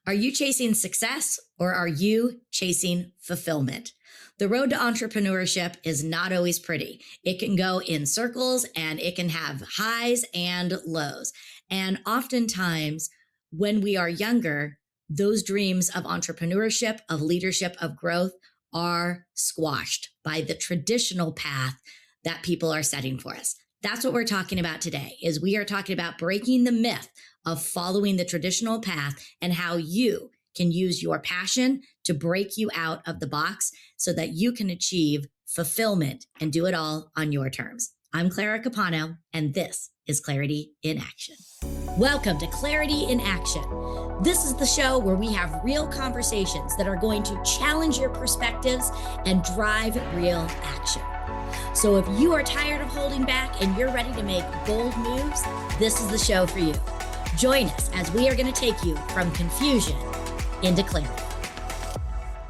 Are you chasing success or are you chasing fulfillment? The road to entrepreneurship is not always pretty. It can go in circles and it can have highs and lows. And oftentimes, when we are younger, those dreams of entrepreneurship, of leadership, of growth are squashed by the traditional path that people are setting for us. That's what we're talking about today, is we are talking about breaking the myth of following the traditional path and how you can use your passion to break you out of the box so that you can achieve fulfillment and do it all on your terms. I'm Clara Capano, and this is Clarity in Action. Welcome to Clarity in Action. This is the show where we have real conversations that are going to challenge your perspectives and drive real action. So if you are tired of holding back and you're ready to make bold moves, this is the show for you. Join us as we are going to take you from confusion into clarity.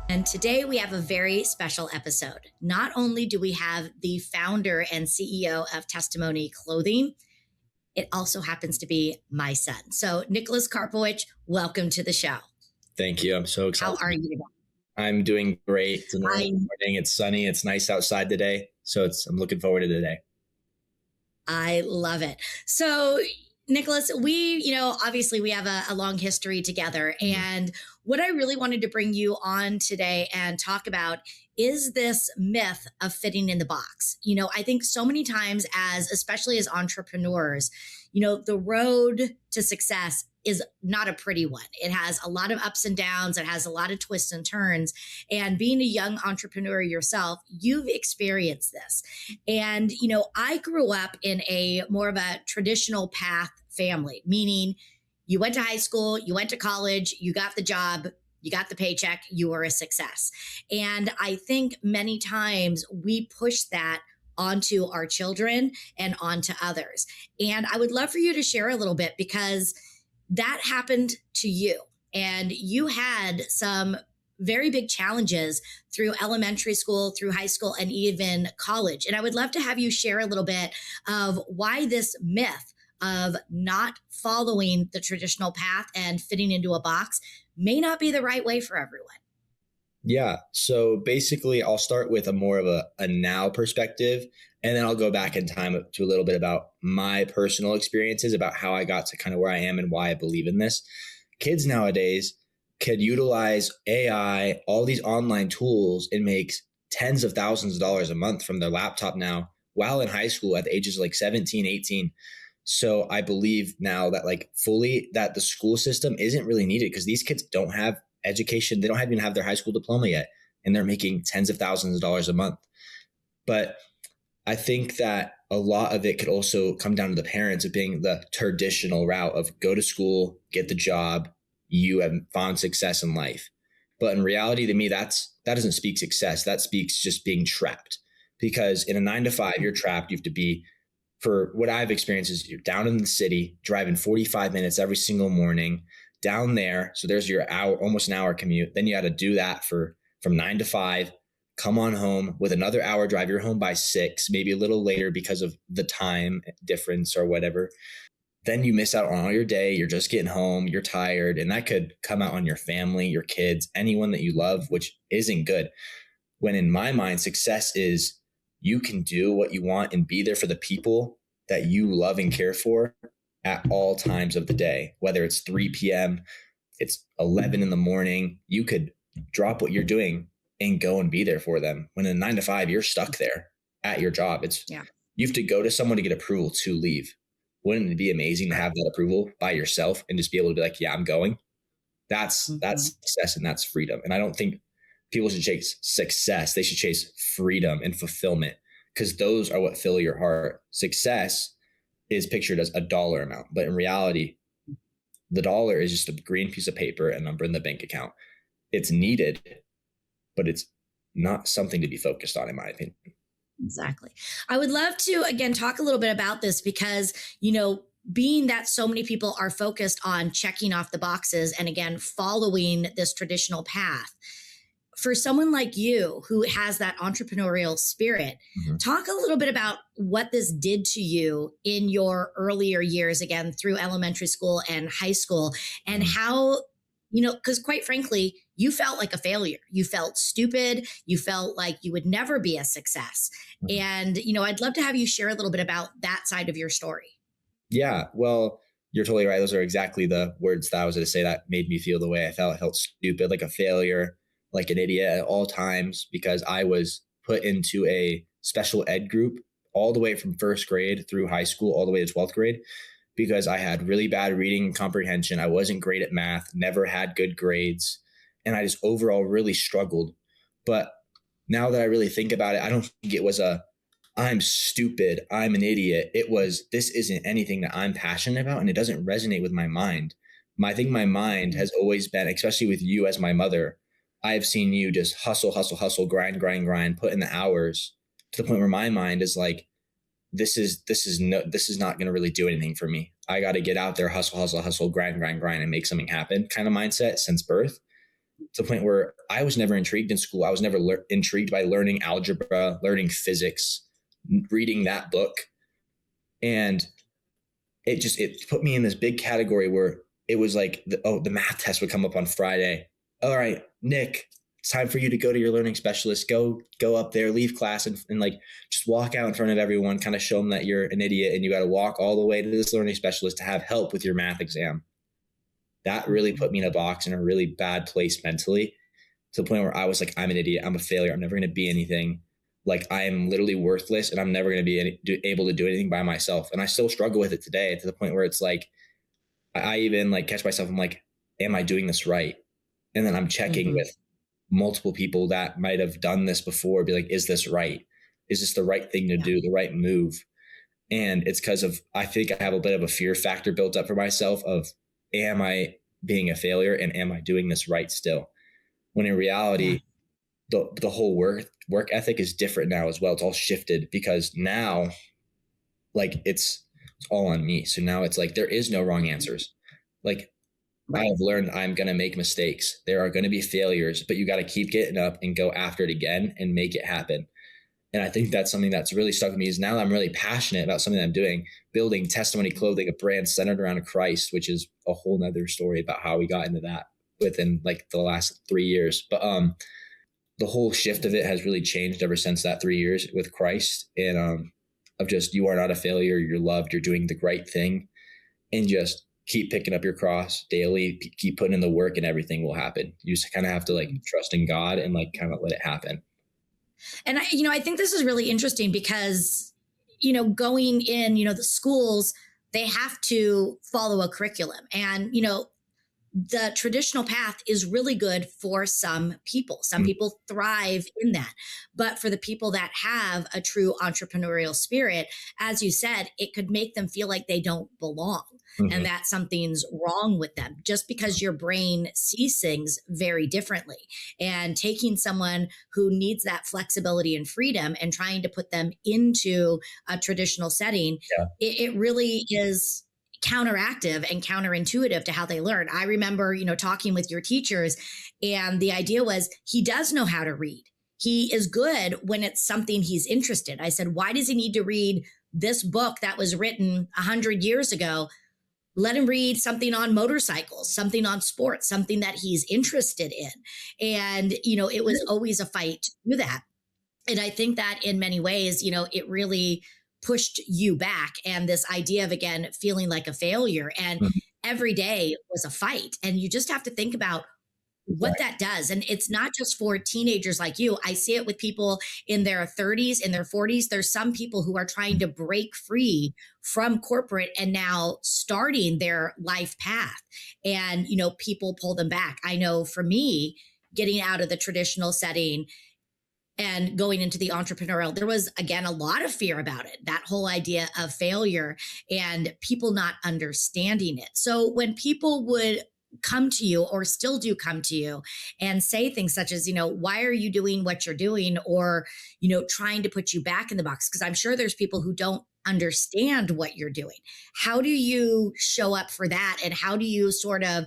And today we have a very special episode. Not only do we have the founder and CEO of Testimony Clothing, it also happens to be my son. So Nicholas Karpovich, welcome to the show. Thank you. I'm so excited. How are you today? I'm doing great. It's morning. It's sunny. It's nice outside today. So I'm looking forward to the day. I love it. So Nicholas, obviously we have a long history together. And what I really wanted to bring you on today and talk about is this myth of fitting in the box. I think so many times especially as entrepreneurs, the road to success is not a pretty one. It has a lot of ups and downs. It has a lot of twists and turns. And being a young entrepreneur yourself, you've experienced this. And, I grew up in a more of a traditional path family, meaning you went to high school, you went to college, you got the job, you got the paycheck, you were a success. And I think many times we push that onto our children and onto others. And I would love for you to share a little bit, because that happened to you and you had some very big challenges through elementary school, through high school, and even college. And I would love to have you share a little bit of why this myth of not following the traditional path and fitting into a box may not be the right way for everyone. Yeah. So basically, I'll start with more of a now perspective, and then I'll go back in time to a little bit about my personal experiences, about how I got to kind of where I am and why I believe in this. Kids nowadays could utilize AI, all these online tools, and make tens of thousands of dollars a month from their laptop now while in high school at the ages of like 17, 18. So I believe now that fully that the school system isn't really needed, because these kids don't have education. They don't even have their high school diploma yet, and they're making tens of thousands of dollars a month. But I think that a lot of it could also come down to the parents of being the traditional route of go to school, get the job, you have found success in life. But in reality, to me, that doesn't speak success. That speaks just being trapped, because in a 9-to-5, you're trapped. You have to be, for what I've experienced, is you're down in the city, driving 45 minutes every single morning down there. So there's your hour, almost an hour commute. Then you got to do that from 9 to 5, come on home with another hour drive. You're home by 6, maybe a little later because of the time difference or whatever. Then you miss out on all your day. You're just getting home. You're tired. And that could come out on your family, your kids, anyone that you love, which isn't good. When in my mind, success is you can do what you want and be there for the people that you love and care for at all times of the day, whether it's 3 p.m., it's 11 in the morning. You could drop what you're doing and go and be there for them. When in 9 to 5, you're stuck there at your job. You have to go to someone to get approval to leave. Wouldn't it be amazing to have that approval by yourself and just be able to be like, yeah, I'm going? That's success, and that's freedom. And I don't think people should chase success. They should chase freedom and fulfillment, because those are what fill your heart. Success is pictured as a dollar amount, but in reality, the dollar is just a green piece of paper and number in the bank account. It's needed, but it's not something to be focused on, in my opinion. Exactly. I would love to, again, talk a little bit about this, because, being that so many people are focused on checking off the boxes and, again, following this traditional path, for someone like you who has that entrepreneurial spirit, talk a little bit about what this did to you in your earlier years, again, through elementary school and high school, and how because quite frankly, you felt like a failure. You felt stupid. You felt like you would never be a success. Mhm. And, I'd love to have you share a little bit about that side of your story. Yeah, well, you're totally right. Those are exactly the words that I was going to say that made me feel the way I felt. I felt stupid, like a failure, like an idiot at all times because I was put into a special ed group all the way from first grade through high school, all the way to 12th grade, because I had really bad reading and comprehension. I wasn't great at math, never had good grades, and I just overall really struggled. But now that I really think about it, I don't think it was I'm stupid, I'm an idiot. It was, this isn't anything that I'm passionate about and it doesn't resonate with my mind. I think my mind has always been, especially with you as my mother, I've seen you just hustle, hustle, hustle, grind, grind, grind, put in the hours to the point where my mind is like, this is not going to really do anything for me. I got to get out there, hustle, hustle, hustle, grind, grind, grind, and make something happen kind of mindset since birth, to the point where I was never intrigued in school. I was never intrigued by learning algebra, learning physics, reading that book. And it put me in this big category where it was like, the math test would come up on Friday. All right, Nick, it's time for you to go to your learning specialist. Go up there, leave class and like just walk out in front of everyone, kind of show them that you're an idiot and you got to walk all the way to this learning specialist to have help with your math exam. That really put me in a box in a really bad place mentally, to the point where I was like, I'm an idiot. I'm a failure. I'm never going to be anything. Like I am literally worthless and I'm never going to be able to do anything by myself. And I still struggle with it today, to the point where it's like, I even like catch myself. I'm like, am I doing this right? And then I'm checking with multiple people that might have done this before, be like, is this right? Is this the right thing to do, the right move? And it's because of, I think I have a bit of a fear factor built up for myself of, am I being a failure and am I doing this right still? When in reality, the whole work ethic is different now as well. It's all shifted because now like it's all on me. So now it's like, there is no wrong answers. Like I have learned I'm going to make mistakes. There are going to be failures, but you got to keep getting up and go after it again and make it happen. And I think that's something that's really stuck with me is now I'm really passionate about something that I'm doing, building Testimony Clothing, a brand centered around Christ, which is a whole nother story about how we got into that within like the last 3 years. But the whole shift of it has really changed ever since that 3 years with Christ, and of just, you are not a failure. You're loved. You're doing the right thing, and just keep picking up your cross daily, keep putting in the work, and everything will happen. You just kind of have to like trust in God and like kind of let it happen. And I think this is really interesting because, going in, the schools, they have to follow a curriculum, and, the traditional path is really good for some people. Some people thrive in that. But for the people that have a true entrepreneurial spirit, as you said, it could make them feel like they don't belong and that something's wrong with them just because your brain sees things very differently. And taking someone who needs that flexibility and freedom and trying to put them into a traditional setting, it really is counteractive and counterintuitive to how they learn. I remember, talking with your teachers, and the idea was he does know how to read. He is good when it's something he's interested. I said, why does he need to read this book that was written 100 years ago? Let him read something on motorcycles, something on sports, something that he's interested in. And, it was always a fight to do that. And I think that in many ways, it really pushed you back, and this idea of, again, feeling like a failure, and every day was a fight. And you just have to think about what that does. And it's not just for teenagers like you. I see it with people in their 30s, in their 40s. There's some people who are trying to break free from corporate and now starting their life path. And, people pull them back. I know for me, getting out of the traditional setting and going into the entrepreneurial, there was, again, a lot of fear about it, that whole idea of failure and people not understanding it. So when people would come to you, or still do come to you, and say things such as, why are you doing what you're doing? Or, trying to put you back in the box, because I'm sure there's people who don't understand what you're doing. How do you show up for that? And how do you sort of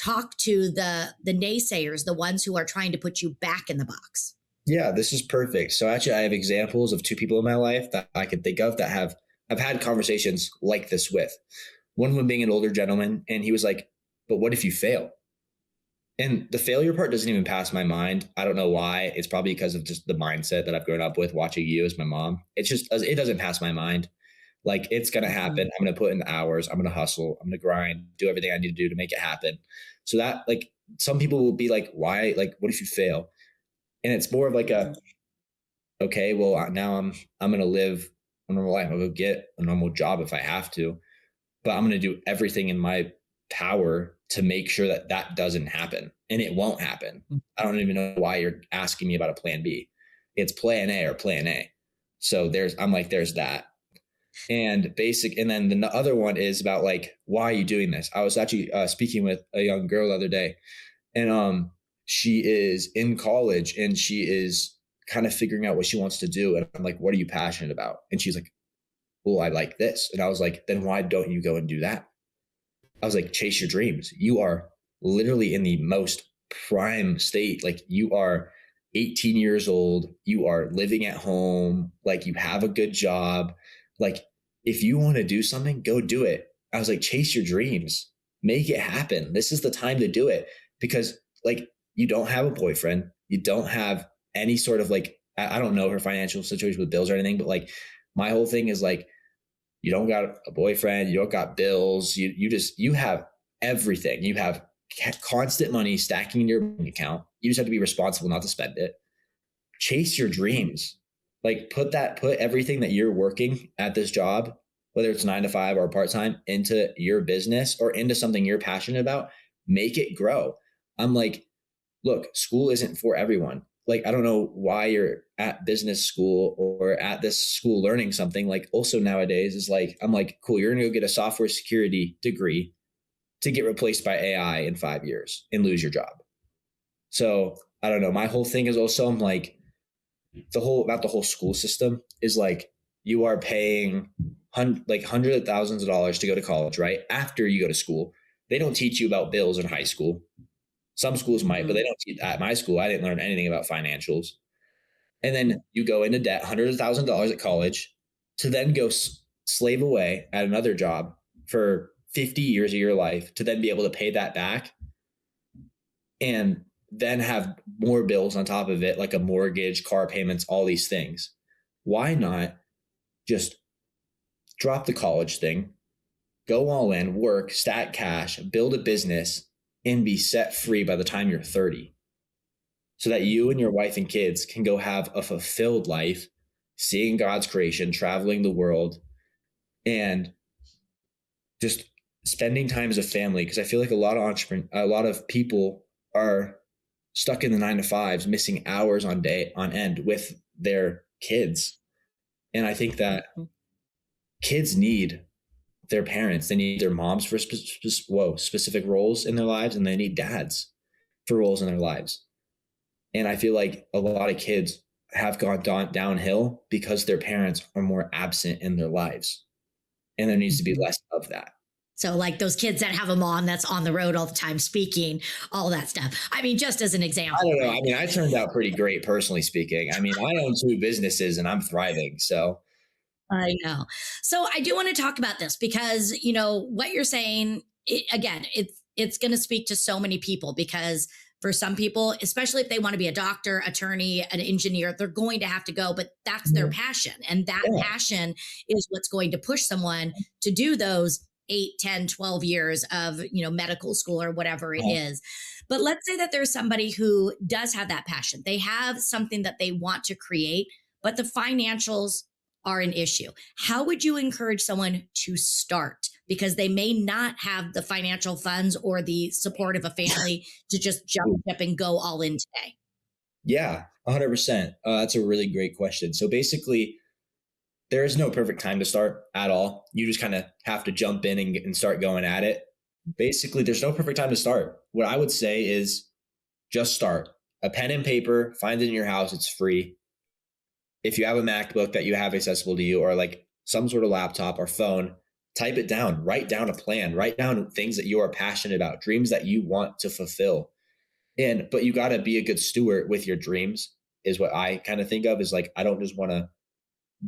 talk to the naysayers, the ones who are trying to put you back in the box? Yeah, this is perfect. So actually, I have examples of two people in my life that I could think of that I've had conversations like this with. One of them being an older gentleman, and he was like, but what if you fail? And the failure part doesn't even pass my mind. I don't know why. It's probably because of just the mindset that I've grown up with watching you as my mom. It's just, it doesn't pass my mind. Like, it's going to Mhm. happen. I'm going to put in the hours. I'm going to hustle. I'm going to grind, do everything I need to do to make it happen. So that, like, some people will be like, why? Like, what if you fail? And it's more of like a, okay, well, now I'm going to live a normal life. I'll go get a normal job if I have to, but I'm going to do everything in my power to make sure that that doesn't happen, and it won't happen. I don't even know why you're asking me about a plan B. It's plan A or plan A. So I'm like, there's that. And then the other one is about like, why are you doing this? I was actually speaking with a young girl the other day, and she is in college and she is kind of figuring out what she wants to do. And I'm like, what are you passionate about? And she's like, well, I like this. And I was like, then why don't you go and do that? I was like, chase your dreams. You are literally in the most prime state. Like, you are 18 years old. You are living at home. Like, you have a good job. Like, if you want to do something, go do it. I was like, chase your dreams, make it happen. This is the time to do it, because like, you don't have a boyfriend. You don't have any sort of like, I don't know her financial situation with bills or anything, but like, my whole thing is like, you don't got a boyfriend, you don't got bills, you have everything. You have constant money stacking in your bank account. You just have to be responsible not to spend it. Chase your dreams. Like, put everything that you're working at this job, whether it's 9 to 5 or part-time, into your business or into something you're passionate about. Make it grow. I'm like, look, school isn't for everyone. Like, I don't know why you're at business school or at this school learning something. Like, also nowadays is like, I'm like, cool, you're going to go get a software security degree to get replaced by AI in 5 years and lose your job. So I don't know. My whole thing is also, I'm like, about the whole school system is like, you are paying like hundreds of thousands of dollars to go to college, right? After you go to school, they don't teach you about bills in high school. Some schools might, but they don't teach. At my school, I didn't learn anything about financials. And then you go into debt, hundreds of thousands of dollars at college, to then go slave away at another job for 50 years of your life, to then be able to pay that back, and then have more bills on top of it, like a mortgage, car payments, all these things. Why not just drop the college thing, go all in, work, stack cash, build a business, and be set free by the time you're 30, so that you and your wife and kids can go have a fulfilled life, seeing God's creation, traveling the world, and just spending time as a family. Because I feel like a lot of people are stuck in the 9 to 5s, missing hours on end with their kids. And I think that kids need their parents. They need their moms for specific roles in their lives, and they need dads for roles in their lives. And I feel like a lot of kids have gone downhill because their parents are more absent in their lives, and there needs to be less of that. So like those kids that have a mom that's on the road all the time speaking, all that stuff. I mean, just as an example. I don't know. I mean, I turned out pretty great, personally speaking. I mean, I own 2 businesses and I'm thriving. So I know. So I do want to talk about this because, you know, what you're saying, again, it's going to speak to so many people, because for some people, especially if they want to be a doctor, attorney, an engineer, they're going to have to go, but that's their passion. And that passion is what's going to push someone to do those 8, 10, 12 years of, you know, medical school or whatever it is. But let's say that there's somebody who does have that passion. They have something that they want to create, but the financials are an issue. How would you encourage someone to start? Because they may not have the financial funds or the support of a family to just jump up and go all in today. Yeah, 100%. That's a really great question. So basically, there is no perfect time to start at all. You just kind of have to jump in and start going at it. Basically, there's no perfect time to start. What I would say is just start. A pen and paper, find it in your house. It's free. If you have a MacBook that you have accessible to you, or like some sort of laptop or phone, type it down, write down a plan, write down things that you are passionate about, dreams that you want to fulfill. But you got to be a good steward with your dreams, is what I kind of think of, is like, I don't just want to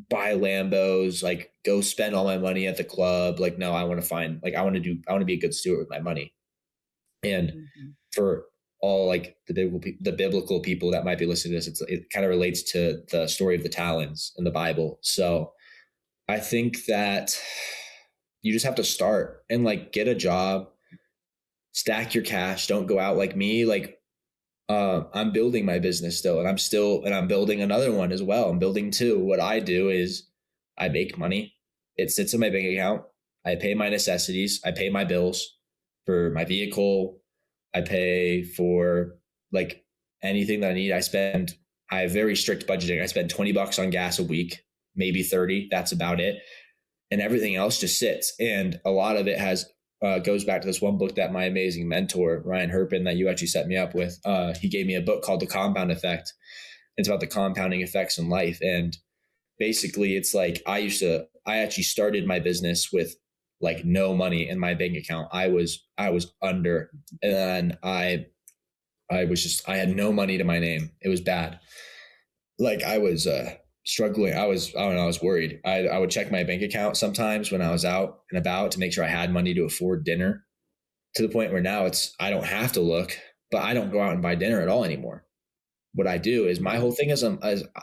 buy Lambos, like go spend all my money at the club. Like, no, I want to be a good steward with my money. And for all like the biblical people that might be listening to this, it kind of relates to the story of the talents in the Bible. So I think that you just have to start and like get a job, stack your cash. Don't go out like me. Like I'm building my business still, and I'm building another one as well. I'm building two. What I do is I make money. It sits in my bank account. I pay my necessities. I pay my bills for my vehicle. I pay for like anything that I need. I have very strict budgeting. I spend $20 on gas a week, maybe 30. That's about it. And everything else just sits. And a lot of it goes back to this one book that my amazing mentor, Ryan Herpin, that you actually set me up with. He gave me a book called The Compound Effect. It's about the compounding effects in life. And basically it's like, I actually started my business with like no money in my bank account. I was under, and I had no money to my name. It was bad. Like I was struggling. I was worried. I would check my bank account sometimes when I was out and about to make sure I had money to afford dinner, to the point where now I don't have to look, but I don't go out and buy dinner at all anymore. What I do is my whole thing is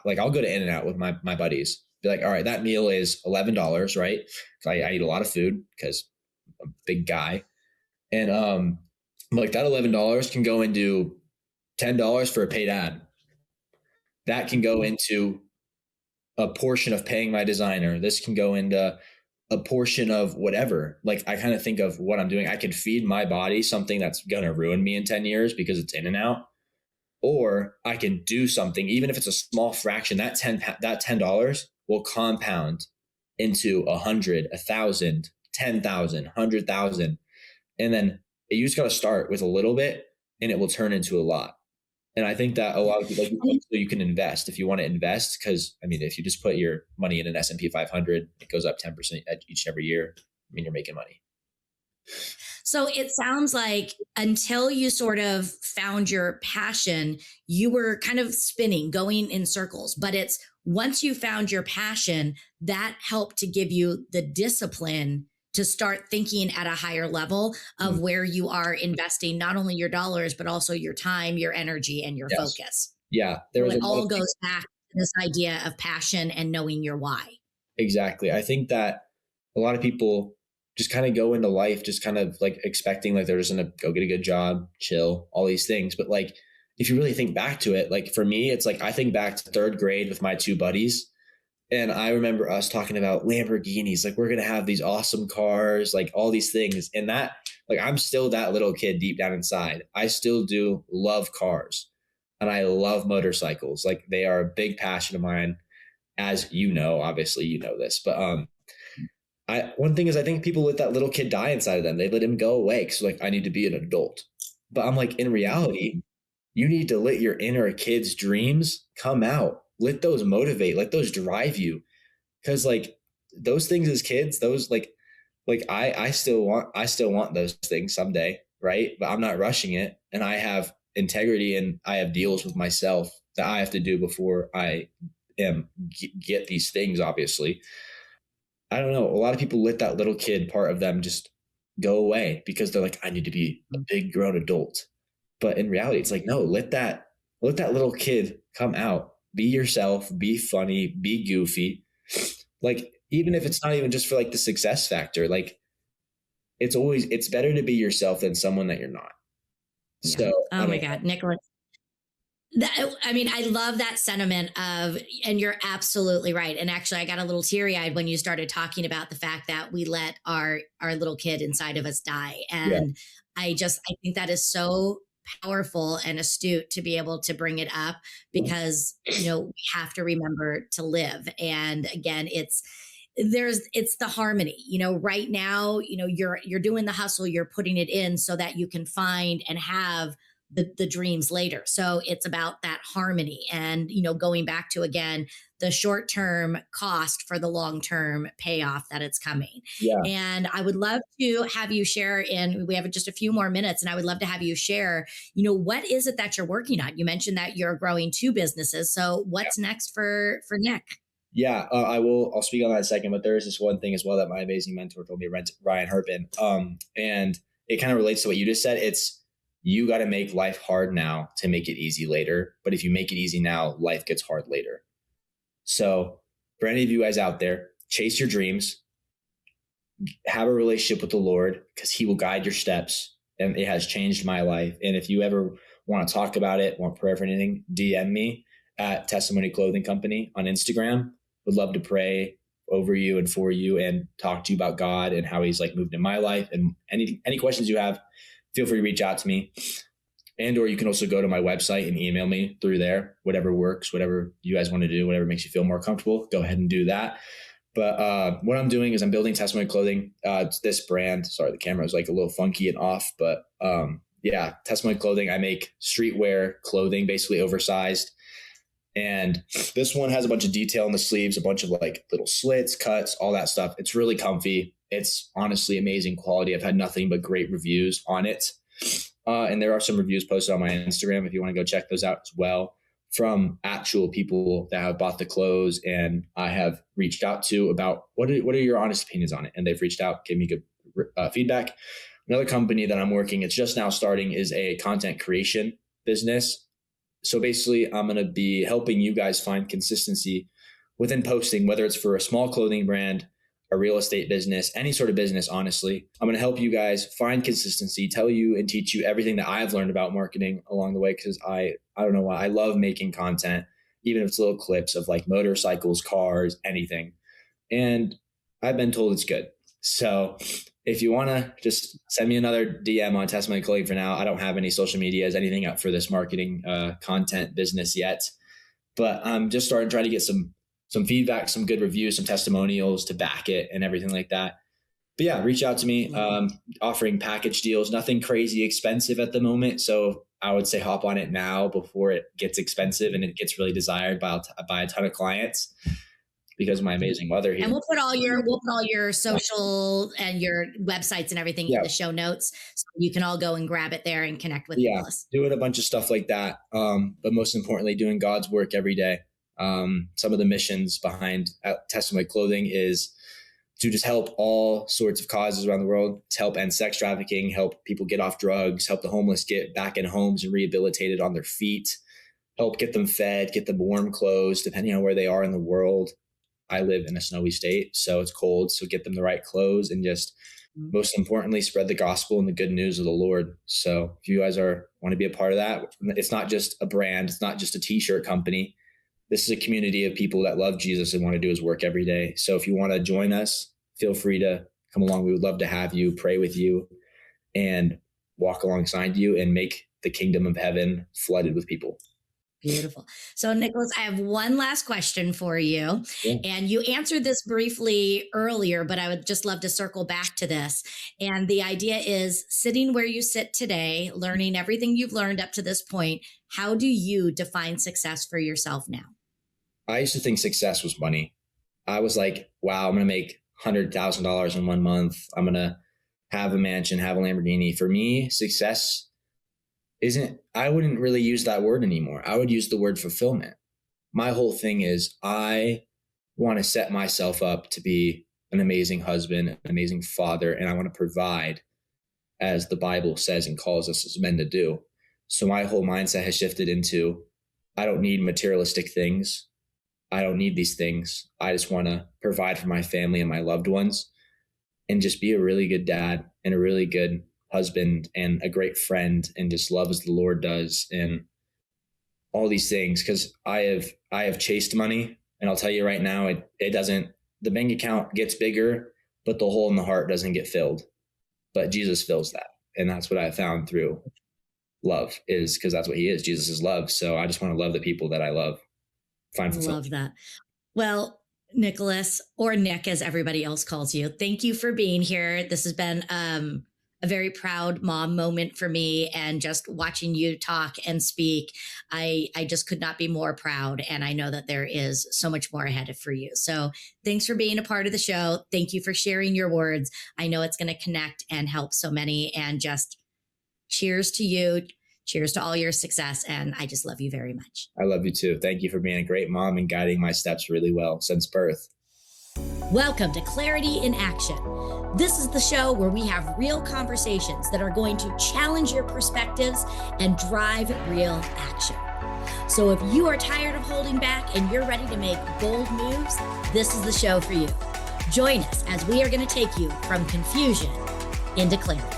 like, I'll go to In-N-Out with my buddies, be like, all right, that meal is $11, right? I eat a lot of food because I'm a big guy. And like that $11 can go into $10 for a paid ad. That can go into a portion of paying my designer. This can go into a portion of whatever. Like I kind of think of what I'm doing. I could feed my body something that's going to ruin me in 10 years because it's In-N-Out. Or I can do something, even if it's a small fraction, that $10 will compound into 100, 1,000, 10,000, 100,000. And then you just got to start with a little bit and it will turn into a lot. And I think that a lot of people, like you can invest if you want to invest. Cause I mean, if you just put your money in an S&P 500, it goes up 10% each and every year. I mean, you're making money. So it sounds like until you sort of found your passion, you were kind of spinning, going in circles. But it's once you found your passion, that helped to give you the discipline to start thinking at a higher level of where you are investing not only your dollars, but also your time, your energy, and your focus. Yeah. It all goes back to this idea of passion and knowing your why. Exactly. I think that a lot of people just kind of go into life just kind of like expecting like they're just going to go get a good job, chill, all these things. But like, if you really think back to it, like for me, it's like I think back to third grade with my two buddies. And I remember us talking about Lamborghinis, like we're going to have these awesome cars, like all these things. And that, like, I'm still that little kid deep down inside. I still do love cars and I love motorcycles. Like they are a big passion of mine, as you know, obviously you know this, but one thing is I think people let that little kid die inside of them. They let him go away because like, I need to be an adult. But I'm like, in reality, you need to let your inner kid's dreams come out. Let those motivate, let those drive you. Cause like those things as kids, those like I still want those things someday. Right. But I'm not rushing it. And I have integrity and I have deals with myself that I have to do before I get these things, obviously. I don't know. A lot of people let that little kid part of them just go away because they're like, I need to be a big grown adult. But in reality, it's like, no, let that little kid come out, be yourself, be funny, be goofy. Like, even if it's not even just for like the success factor, like it's better to be yourself than someone that you're not. Yeah. So, oh my God, Nicholas. I love that sentiment of, and you're absolutely right. And actually, I got a little teary eyed when you started talking about the fact that we let our little kid inside of us die. And I think that is so powerful and astute to be able to bring it up because, we have to remember to live. And again, it's the harmony, right now, you're doing the hustle, you're putting it in so that you can find and have the dreams later. So it's about that harmony and, going back to, again, the short-term cost for the long-term payoff that it's coming. Yeah. And I would love to have you share we have just a few more minutes and I would love to have you share, what is it that you're working on? You mentioned that you're growing two businesses. So what's next for Nick? Yeah, I'll speak on that in a second, but there is this one thing as well that my amazing mentor told me, Ryan Herpin. And it kind of relates to what you just said. you got to make life hard now to make it easy later. But if you make it easy now, life gets hard later. So for any of you guys out there, chase your dreams, have a relationship with the Lord, because he will guide your steps. And it has changed my life. And if you ever want to talk about it, want prayer for anything, DM me at Testimony Clothing Company on Instagram. Would love to pray over you and for you and talk to you about God and how he's like moved in my life. And any questions you have, feel free to reach out to me. And, or you can also go to my website and email me through there, whatever works, whatever you guys want to do, whatever makes you feel more comfortable, go ahead and do that. But what I'm doing is I'm building Testimony Clothing. It's this brand. Sorry, the camera is like a little funky and off, but yeah, Testimony Clothing. I make streetwear clothing, basically oversized. And this one has a bunch of detail in the sleeves, a bunch of like little slits, cuts, all that stuff. It's really comfy. It's honestly amazing quality. I've had nothing but great reviews on it. And there are some reviews posted on my Instagram if you want to go check those out as well, from actual people that have bought the clothes and I have reached out to about what are your honest opinions on it. And they've reached out, gave me good feedback. Another company that I'm working, it's just now starting, is a content creation business. So basically I'm going to be helping you guys find consistency within posting, whether it's for a small clothing brand, a real estate business, any sort of business. Honestly, I'm going to help you guys find consistency, tell you and teach you everything that I've learned about marketing along the way. Cause I don't know why, I love making content, even if it's little clips of like motorcycles, cars, anything. And I've been told it's good. So if you want to just send me another DM on Testimony Clothing for now. I don't have any social medias, anything up for this marketing content business yet, but I'm just trying to get some feedback, some good reviews, some testimonials to back it and everything like that. But yeah, reach out to me, offering package deals, nothing crazy expensive at the moment. So I would say hop on it now before it gets expensive and it gets really desired by a ton of clients, because of my amazing mother here. And we'll put all your social and your websites and everything in the show notes, so you can all go and grab it there and connect with Nicholas. Doing a bunch of stuff like that. But most importantly, doing God's work every day. Some of the missions behind Testimony Clothing is to just help all sorts of causes around the world, to help end sex trafficking, help people get off drugs, help the homeless get back in homes and rehabilitated on their feet, help get them fed, get them warm clothes, depending on where they are in the world. I live in a snowy state, so it's cold. So get them the right clothes and just most importantly, spread the gospel and the good news of the Lord. So if you guys want to be a part of that, it's not just a brand. It's not just a t-shirt company. This is a community of people that love Jesus and want to do his work every day. So if you want to join us, feel free to come along. We would love to have you, pray with you, and walk alongside you and make the kingdom of heaven flooded with people. Beautiful. So Nicholas, I have one last question for you. Yeah. And you answered this briefly earlier, but I would just love to circle back to this. And the idea is, sitting where you sit today, learning everything you've learned up to this point, how do you define success for yourself now? I used to think success was money. I was like, wow, I'm going to make $100,000 in 1 month. I'm going to have a mansion, have a Lamborghini. For me, success I wouldn't really use that word anymore. I would use the word fulfillment. My whole thing is I want to set myself up to be an amazing husband, an amazing father, and I want to provide as the Bible says and calls us as men to do. So my whole mindset has shifted into, I don't need materialistic things. I don't need these things. I just want to provide for my family and my loved ones and just be a really good dad and a really good husband and a great friend and just love as the Lord does and all these things. Cause I have chased money, and I'll tell you right now, it doesn't, the bank account gets bigger, but the hole in the heart doesn't get filled, but Jesus fills that. And that's what I found through love, is because that's what he is. Jesus is love. So I just want to love the people that I love. Love that. Well, Nicholas, or Nick, as everybody else calls you, thank you for being here. This has been, a very proud mom moment for me, and just watching you talk and speak, I just could not be more proud. And I know that there is so much more ahead for you. So thanks for being a part of the show. Thank you for sharing your words. I know it's going to connect and help so many, and just cheers to you. Cheers to all your success. And I just love you very much. I love you too. Thank you for being a great mom and guiding my steps really well since birth. Welcome to Clarity in Action. This is the show where we have real conversations that are going to challenge your perspectives and drive real action. So if you are tired of holding back and you're ready to make bold moves, this is the show for you. Join us as we are going to take you from confusion into clarity.